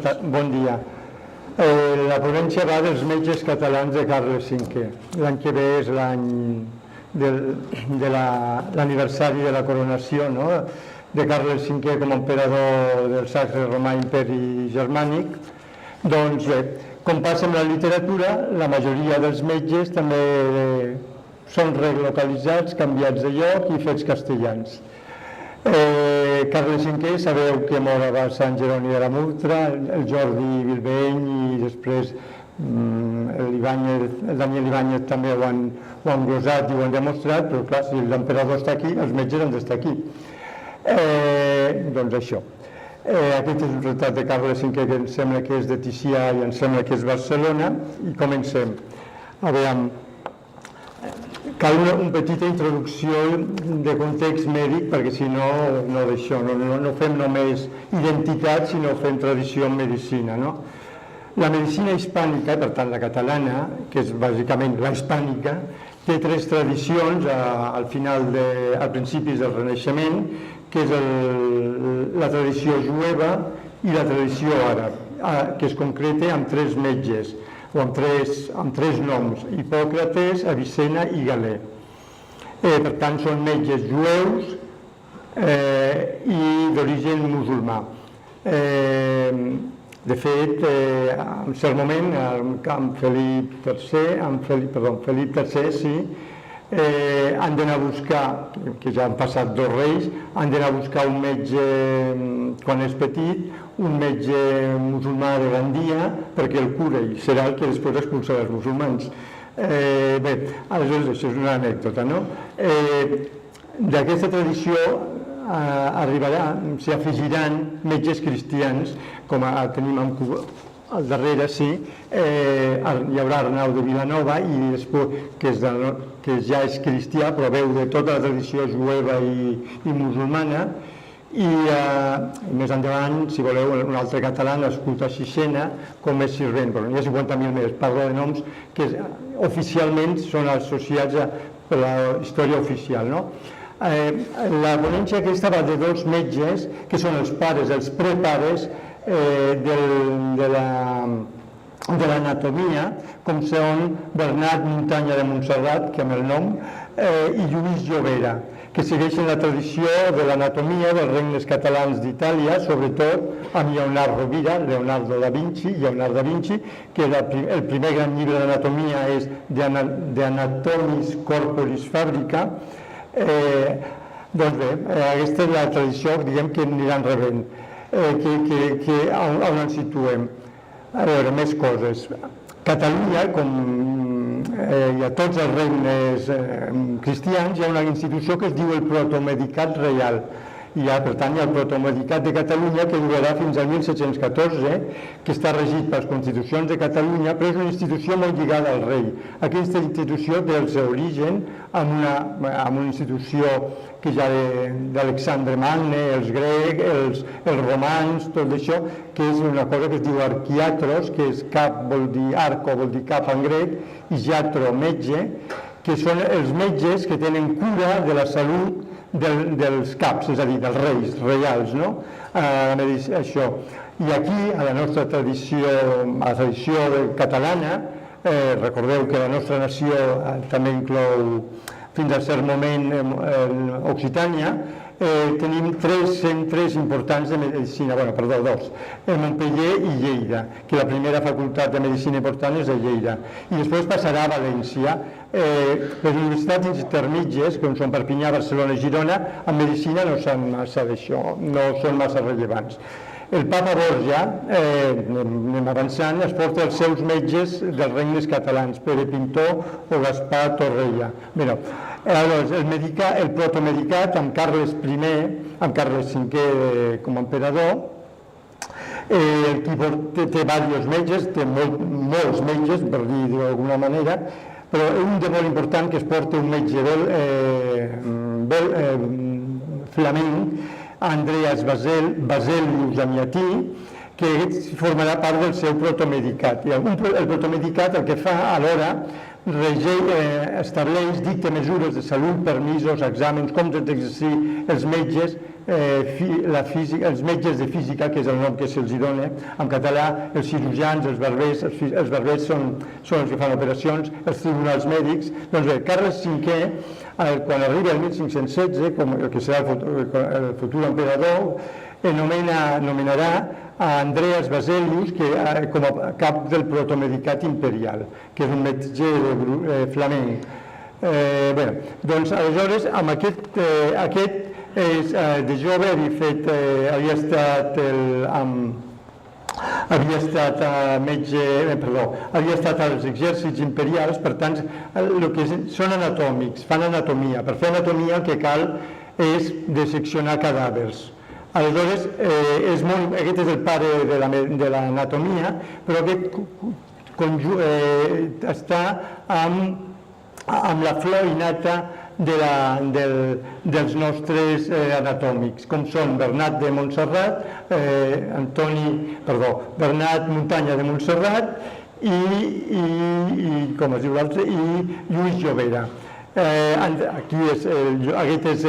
Bon dia. La ponència va dels metges catalans de Carles V. L'any que ve és l'any de l'aniversari de la coronació de Carles V com a emperador del Sacre Romà Imperi Germànic. Doncs bé, com passa amb la literatura, la majoria dels metges també són relocalitzats, canviats de lloc i fets castellans. Carles V, sabeu que mor a Sant Jeroni de la Murtra, el Jordi Bilbeny i després el Daniel Ibáñez també ho han glosat i ho han demostrat, però clar, si l'emperador està aquí, els metges han d'estar aquí. Doncs això. Aquest és un retrat de Carles V que em sembla que és de Ticià i em sembla que és Barcelona, i comencem. A veure, cal una petita introducció de context mèdic, perquè si no, no fem només identitat, sinó fem tradició en medicina. La medicina hispànica, per tant la catalana, que és bàsicament la hispànica, té tres tradicions al principis del Renaixement, que és la tradició jueva i la tradició àrab, que es concreta amb tres metges, o amb tres noms, Hipòcrates, Avicenna i Galè. Per tant, són metges jueus i d'origen musulmà. De fet, en cert moment, amb Felip III, han d'anar a buscar, que ja han passat dos reis, han d'anar a buscar un metge, quan és petit, un metge musulmà de Gandia, perquè el cura i serà el que després expulsarà els musulmans. Bé, aleshores això és una anècdota, no? D'aquesta tradició s'hi afegiran metges cristians, com tenim al darrere, sí, hi haurà Arnau de Vilanova, i després, que ja és cristià, però veu de tota la tradició jueva i musulmana, i més endavant, si voleu, un altre català nascut a Sixena, com és Sirvent, però n'hi ha 50.000 més, parlo de noms que oficialment són associats per la història oficial. La ponència aquesta va de dos metges, que són els pares, els prepares de l'anatomia, com són Bernat Muntanya de Montserrat, que amb el nom, i Lluís Llobera, que segueixen la tradició de l'anatomia dels regnes catalans d'Itàlia, sobretot amb Leonardo da Vinci, que el primer gran llibre d'anatomia és De Anatomis Corporis Fabrica. Doncs bé, aquesta és la tradició, diguem, que aniran rebent, on ens situem. A veure, més coses. Catalunya, com i a tots els regnes cristians, hi ha una institució que es diu el Protomedicat Reial. Per tant, hi ha el Protomedicat de Catalunya, que durarà fins al 1714, que està regit per les constitucions de Catalunya, però és una institució molt lligada al rei. Aquesta institució té el seu origen amb una institució que ja d'Alexandre Magne, els grecs, els romans, tot això, que és una cosa que es diu arquiatros, que és cap, vol dir arco, vol dir cap en grec, i giatro, metge, que són els metges que tenen cura de la salut dels caps, és a dir, dels reis reials, no? Això. I aquí, a la nostra tradició, a la tradició catalana, recordeu que la nostra nació també inclou fins a cert moment Occitània, tenim tres centres importants de medicina, dos, Montpeller i Lleida, que la primera facultat de medicina important és de Lleida, i després passarà a València. Les universitats intermitges, com són Perpinyà, Barcelona i Girona, en medicina no són massa rellevants. El papa Borja, anem avançant, es porta els seus metges dels regnes catalans, Pere Pintor o Gaspar Torrella. El protomedicat amb Carles I, amb Carles V com a emperador, té diversos metges, té molts metges, per dir d'alguna manera, però un de molt important que es porta un metge flamenc, Andreas Baselius Amiatí, que formarà part del seu protomedicat. I el protomedicat el que fa alhora estableix, dicta mesures de salut, permisos, exàmens, com d'exercir els metges, els metges de física, que és el nom que se'ls dona, en català, els cirurgians, els barbers són els que fan operacions, els tribunals mèdics. Doncs bé, Carles V, quan arribi al 1516, com el que serà el futur emperador, nomenarà a Andreas Vesalius com a cap del protomedicat imperial, que és un metge flamenc. Doncs aleshores, amb aquest de jove havia estat metge, havia estat als exèrcits imperials, per tant, són anatòmics, fan anatomia. Per fer anatomia el que cal és disseccionar cadàvers. Aleshores, aquest és el pare de l'anatomia, però aquest està amb la flor innata dels nostres anatòmics, com són Bernat de Montserrat, Bernat Muntanya de Montserrat i com es diu l'altre, i Lluís Llobera. Aquest és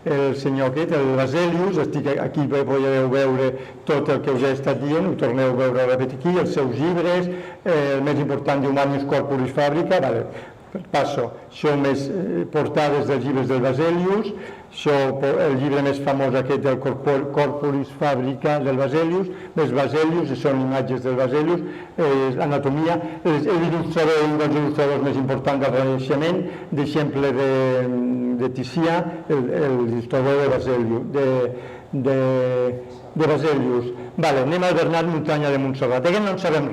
el senyor aquest, el Vesalius, aquí podeu veure tot el que us he estat dient, ho torneu a veure a repetir aquí, els seus llibres, el més important d'Humanius Corporis Fabrica, passo, això més portades dels llibres del Vesalius, el llibre més famós aquest del Corporis Fabrica del Vesalius, més Vesalius, són imatges del Vesalius, anatomia, l'il·lustrador, un dels il·lustradors més importants del Renaixement, d'exemple de Ticià, l'il·lustrador de Vesalius. Anem al Bernat Muntanya de Montserrat, aquest no en sabem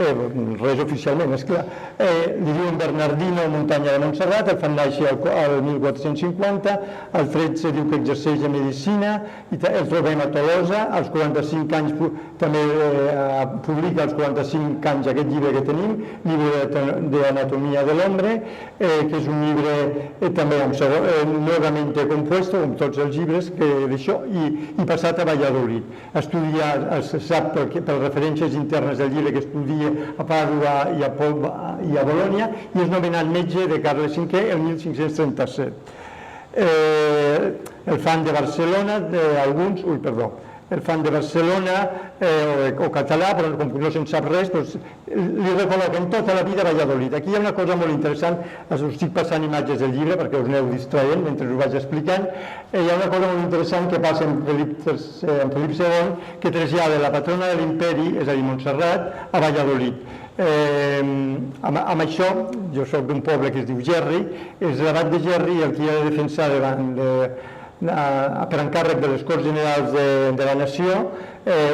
res oficialment, esclar. Li diuen Bernardino Muntanya de Montserrat, el fan néixer al 1450, al 13 diu que exerceix de medicina, el trobem a Tolosa, als 45 anys també publica als 45 anys aquest llibre que tenim, Llibre d'Anatomia de l'Hombre, que és un llibre també novament compuesto, com tots els llibres d'això, i passat a Valladolid. Se sap per referències internes del llibre que estudia a Pàdua i a Bologna, i és nomenat metge de Carles V el 1537. El fan de Barcelona, el fan de Barcelona o català, però com no se'n sap res, li recol·loquen tota la vida a Valladolid. Aquí hi ha una cosa molt interessant, us estic passant imatges del llibre perquè us aneu distraient mentre us vaig explicant. Hi ha una cosa molt interessant que passa en Felip II, que trasllada la patrona de l'imperi, és a dir, Montserrat, a Valladolid. Amb això, jo soc d'un poble que es diu Gerri, és l'abat de Gerri el que ha de defensar per encàrrec de les Corts Generals de la Nació,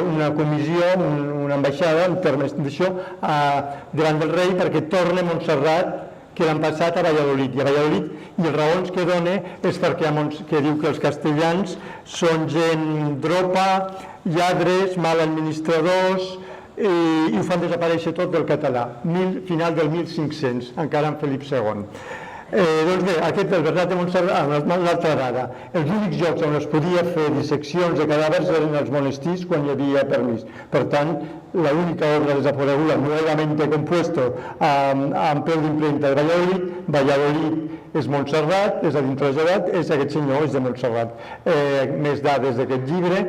una comissió, una ambaixada, en termes d'això, davant del rei perquè torni a Montserrat, que l'han passat a Valladolid. I a Valladolid, i les raons que dona és perquè diu que els castellans són gent dropa, lladres, mal administradors, i ho fan desaparèixer tot del català, final del 1500, encara amb Felip II. Doncs bé, aquest del Bernat de Montserrat, l'altra dada, els únics llocs on es podia fer disseccions de cadàvers eren els monestirs quan hi havia permís. Per tant, l'única obra desapareguda, nuevamente compuesto, amb peu d'impremta de Valladolid és Montserrat, és a dir, traslladat, és aquest senyor, és de Montserrat. Més dades d'aquest llibre.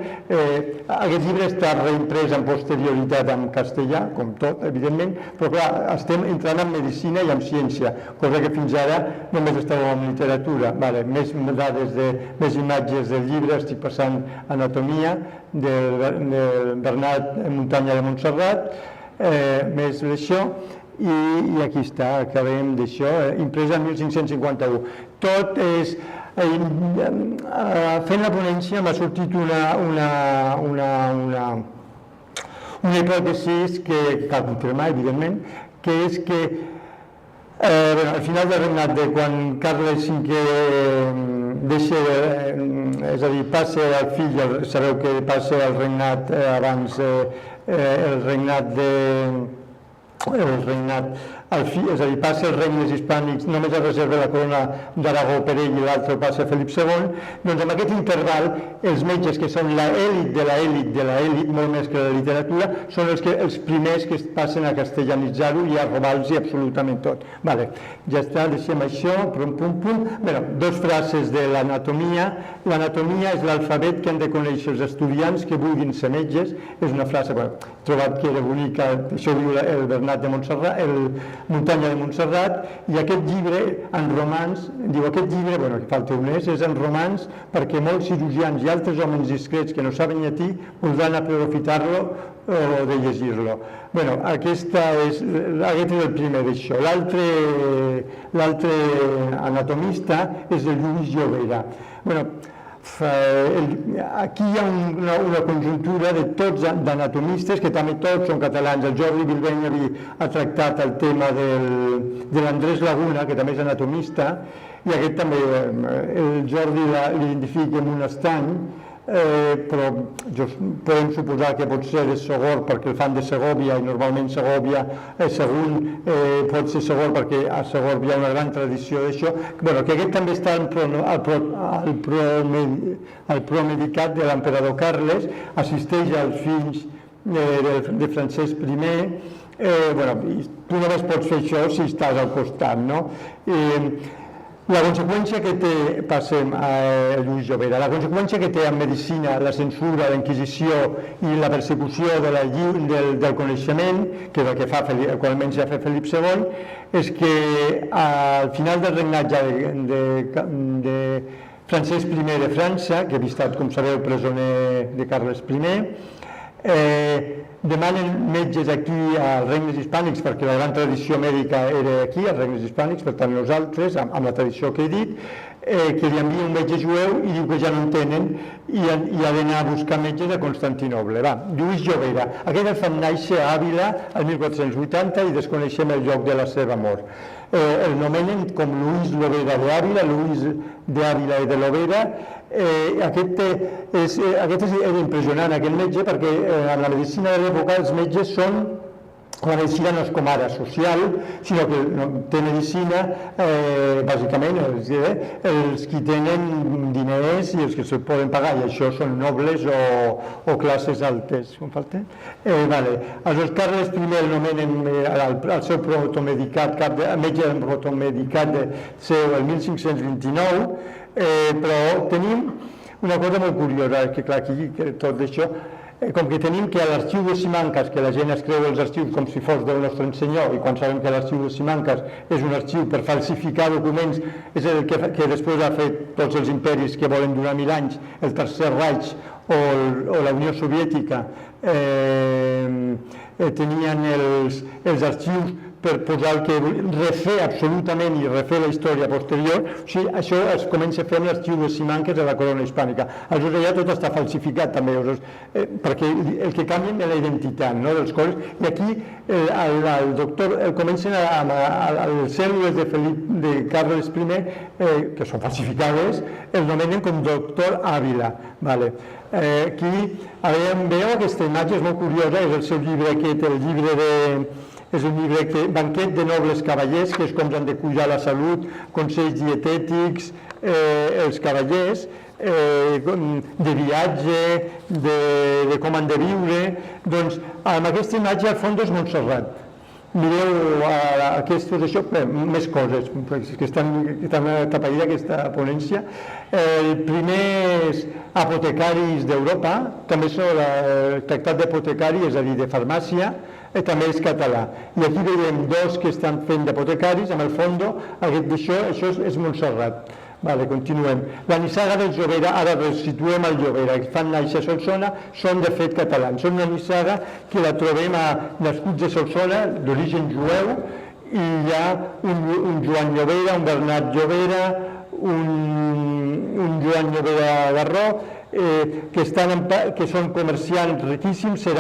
Aquest llibre està reimprès amb posterioritat en castellà, com tot, evidentment, però clar, estem entrant en medicina i en ciència, cosa que fins ara només estàvem en literatura. Més dades, més imatges del llibre, estic passant anatomia del Bernat Muntanya de Montserrat, més d'això, i aquí està, acabem d'això, impresa en 1551. Tot és... Fent la ponència m'ha sortit una hipòtesi que cal confirmar, evidentment, que és que al final del regnat de quan Carles V deixa, és a dir, passa al fill, sabeu que passa al regnat abans, el regnat el regnat, és a dir, passa els regnes hispànics, només es reserva la corona d'Aragó per ell i l'altre passa Felip II, doncs en aquest interval els metges que són l'elit de l'elit de l'elit, molt més que la literatura, són els primers que passen a castellanitzar-ho i a robar-los absolutament tot. Vale, ja està, deixem això, pum, pum, pum. Bueno, dos frases de l'anatomia. L'anatomia és l'alfabet que han de conèixer els estudiants que vulguin ser metges. És una frase, bueno, he trobat que era bonica, això ho diu el Bernat de Montserrat, el Muntanya de Montserrat, i aquest llibre en romans, diu aquest llibre, bueno, que falta un és en romans perquè molts cirurgians i altres homes discrets que no saben llatí voldran aprofitar-lo o de llegir-lo. Bueno, aquest és el primer d'això. L'altre anatomista és el Lluís Llobera. Bueno, aquí hi ha una conjuntura de tots d'anatomistes, que també tots són catalans. El Jordi Bilbeny ha tractat el tema de l'Andrés Laguna, que també és anatomista, i aquest també, el Jordi l'identifica amb un estany, però podem suposar que pot ser de Sogorb perquè el fan de Segòvia, i normalment Segòvia pot ser Sogorb perquè a Sogorb hi ha una gran tradició d'això. Bueno, que aquest també està al promedicat de l'emperador Carles, assisteix als fills de Francesc I. Tu només pots fer això si estàs al costat, no? La conseqüència que té, passem a Lluís Llobera, la conseqüència que té en medicina la censura, la Inquisició i la persecució del coneixement, que és el que fa actualment ja fa Felip II, és que al final del regnatge de Francesc I de França, que havia estat, com sabeu, presoner de Carles I, demanen metges aquí als regnes hispànics, perquè la gran tradició mèdica era aquí, als regnes hispànics, per tant nosaltres, amb la tradició que he dit, que li envia un metge jueu i diu que ja no en tenen i ha d'anar a buscar metges a Constantinoble. Lluís Llobera, aquest el fan néixer a Àvila el 1480 i desconeixem el lloc de la seva mort. El nomenen com Lluís Llobera d'Àvila, Lluís d'Àvila i de Llobera. Aquest era impressionant, aquest metge, perquè en la medicina de l'època els metges són, la medicina no és com ara social, sinó que té medicina, bàsicament, els qui tenen diners i els que se'l poden pagar, i això són nobles o classes altes. Com falta? Aleshores, Carles I el nomenen al seu protomedicat, metge del protomedicat seu el 1529, però tenim una cosa molt curiosa, que clar, aquí tot això, com que tenim que a l'arxiu de Simancas, que la gent es creu els arxius com si fos del nostre senyor, i quan sabem que l'arxiu de Simancas és un arxiu per falsificar documents, és el que després ha fet tots els imperis que volen durar 1000 anys, el Tercer Reich o la Unió Soviètica, tenien els arxius per posar el que refer absolutament i refer la història posterior. O sigui, això es comença a fer amb l'arxiu de Simancas de la corona hispànica. Aleshores allà tot està falsificat també, perquè el que canvien és la identitat dels coses. I aquí el doctor comencen a les cèl·lules de Carles I, que són falsificades, el nomenen com doctor Àvila. Aquí veieu aquesta imatge, és molt curiosa, és el seu llibre aquest, és un llibre que Banquet de nobles cavallers, que és com han de cuidar la salut, consells dietètics, els cavallers, de viatge, de com han de viure. Doncs amb aquesta imatge al fons és Montserrat. Mireu aquestes, això, més coses, que estan tapadida aquesta ponència. Els primers apotecaris d'Europa, també són el tractat d'apotecari, és a dir, de farmàcia, també és català. I aquí veiem dos que estan fent d'apotecaris, amb el fondo, això és Montserrat. Continuem. La nissaga del Llobera, ara resituem al Llobera, que fan néixer a Solsona, són de fet catalans. Són una nissaga que la trobem a nascuts de Solsona, d'origen jueu, i hi ha un Joan Llobera, un Bernat Llobera, un Joan Llobera Garró, que són comerciants riquíssims, són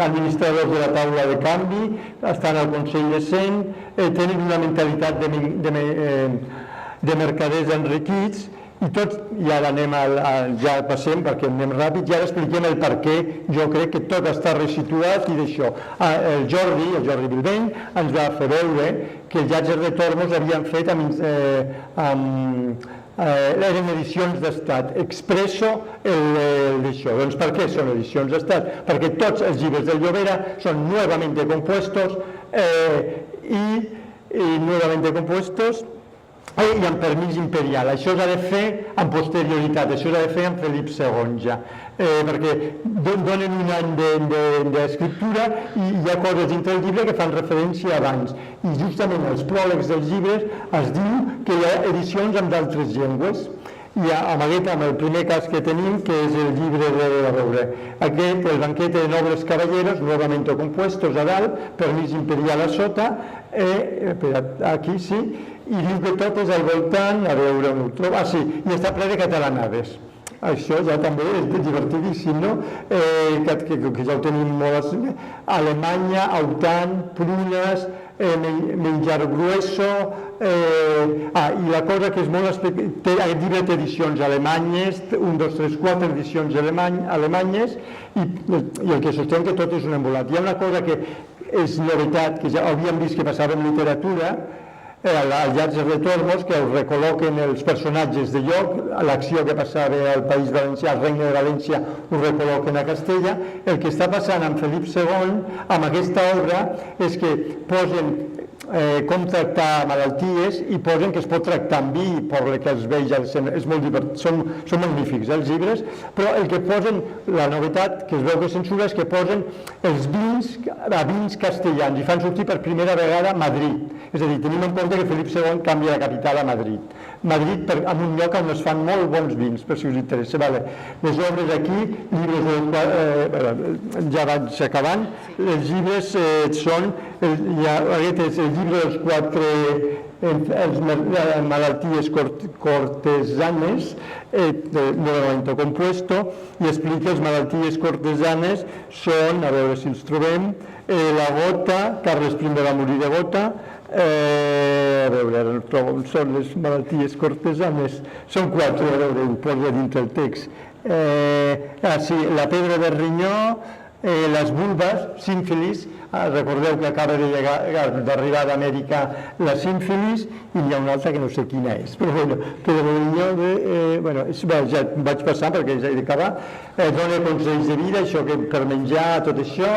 administradors de la taula de canvi, estan al Consell de Cent, tenen una mentalitat de mercaders enriquits I ara ja passem perquè anem ràpid, ja expliquem el per què jo crec que tot està resituat i d'això. El Jordi Bilbeny, ens va fer veure que els Llàtzer de Tormos havien fet eren edicions d'estat, expresso d'això. Doncs per què són edicions d'estat? Perquè tots els llibres del Llobera són nuevamente compuestos i amb permís imperial. Això s'ha de fer amb posterioritat, això s'ha de fer amb Felip II ja, perquè donen un any d'escriptura i hi ha coses dintre del llibre que fan referència abans. I justament als pròlegs dels llibres es diu que hi ha edicions amb d'altres llengües. I amb el primer cas que tenim, que és el llibre el banquete de nobles caballeros, nuevamente compuestos a dalt, permís imperial a sota, aquí sí, i diu que tot és al voltant, a veure on ho trobo, sí, i està ple de catalanades. Això ja també és divertidíssim, no? Que ja ho tenim molt... Alemanya, Autant, Prunes, menjar grueso... I la cosa que és molt... Aquest llibre té edicions alemanyes, 1, 2, 3, 4 edicions alemanyes, i el que sostén que tot és un embolat. Hi ha una cosa que és novetat, que ja havíem vist que passava en literatura, als Llàtzer de Tormos, que recol·loquen els personatges de lloc, l'acció que passava al País Valencià, al Regne de València, ho recol·loquen a Castella. El que està passant amb Felip II, amb aquesta obra, és que posen com tractar malalties i posen que es pot tractar amb vi, per que els vells és molt divertit, són magnífics els llibres, però el que posen, la novetat que es veu que censura és que posen els vins castellans i fan sortir per primera vegada Madrid. És a dir, tenim en compte que Felip II canvia la capital a Madrid. Madrid en un lloc on es fan molt bons vins, per si us interessa. Les obres aquí, ja vaig acabant, els llibres són, aquest és el llibre dels 4 malalties cortesanes, nuevamente compuesto, i explica les malalties cortesanes són, a veure si els trobem, la gota, Carles I va morir de gota, a veure, ara no trobo on són les malalties cortesanes, són 4, a veure, ho posa dintre el text. Sí, la pedra de rinyó, les vulves, símfilis, recordeu que acaba d'arribar d'Amèrica la símfilis i hi ha una altra que no sé quina és, però bueno, pedra de rinyó, ja vaig passar perquè ja he d'acabar, dona consells de vida, això que per menjar, tot això,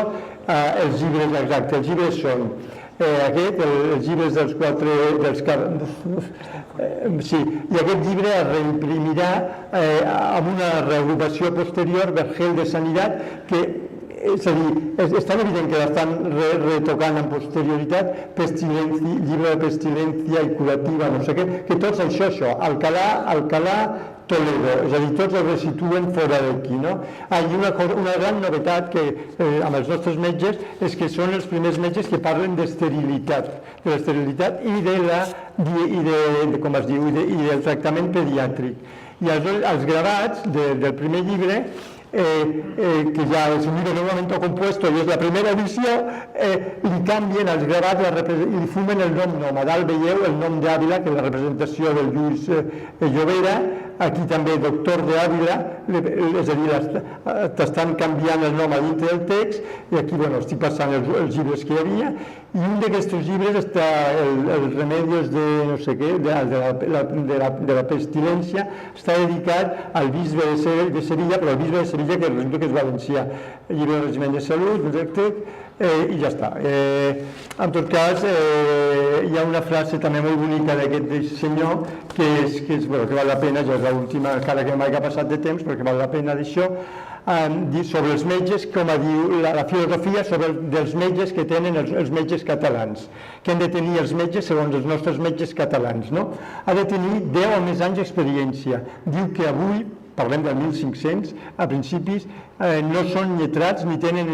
els llibres exactes, els llibres són els llibres dels 4... Sí, i aquest llibre es reimprimirà amb una reagrupació posterior, Vergel de Sanitat, que és a dir, és tan evident que l'estan retocant amb posterioritat, llibre de pestilència i curativa, no sé què, que tots això, Alcalá, Toledo, és a dir, tots els resituen fora d'aquí, no? I una gran novetat amb els nostres metges és que són els primers metges que parlen d'esterilitat, i del tractament pediàtric. I els gravats del primer llibre, que ja és un llibre nuevamente compuesto i és la primera edició, li canvien els gravats i li fumen el nom. A dalt veieu el nom d'Àvila, que és la representació del Lluís Llobera, aquí també doctor d'Àvila, és a dir, t'estan canviant el nom a dintre del text, i aquí estic passant els llibres que hi havia, i un d'aquests llibres està els remedios de no sé què, de la pestilència, està dedicat al bisbe de Sevilla, però el bisbe de Sevilla que resulta que és valencià, el llibre del regiment de salut, i ja està. En tot cas, hi ha una frase també molt bonica d'aquest senyor que val la pena, ja és l'última, encara que mai ha passat de temps, perquè val la pena d'això, sobre els metges, com diu la filosofia dels metges que tenen els metges catalans, que han de tenir els metges segons els nostres metges catalans, no? Ha de tenir 10 o més anys d'experiència. Diu que avui, parlem del 1500, a principis, no són lletrats ni tenen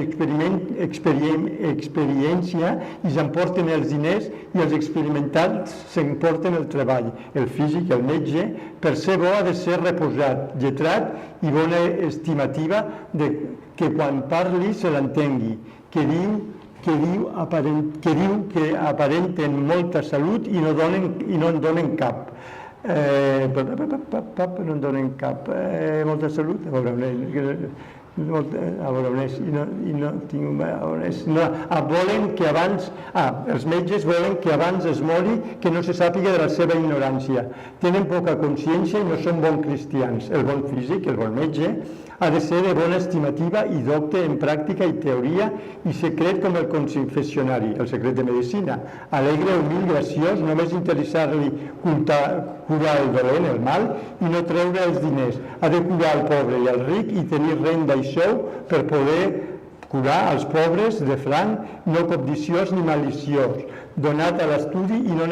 experiència i s'emporten els diners i els experimentats s'emporten el treball. El físic, el metge, per ser bo ha de ser reposat, lletrat i bona estimativa que quan parli se l'entengui, que diu que aparenten molta salut i no en donen cap. No en donen cap. Molta salut, a veure on és, i no tinc on és. Volen que abans, els metges volen que abans es mori que no se sàpiga de la seva ignorància. Tenen poca consciència i no són bons cristians. El bon físic, el bon metge, ha de ser de bona estimativa i docte en pràctica i teoria i secret com el confessionari, el secret de medicina. Alegre, humil, graciós, només interessar-li curar el dolent, el mal, i no treure els diners. Ha de curar el pobre i el ric i tenir renda i sou per poder curar els pobres de franc, no cobdiciós ni maliciós, donat a l'estudi i no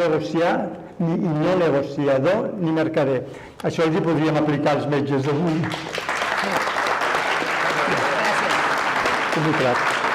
negociador ni mercader. Això els hi podríem aplicar als metges d'avui. Gràcies.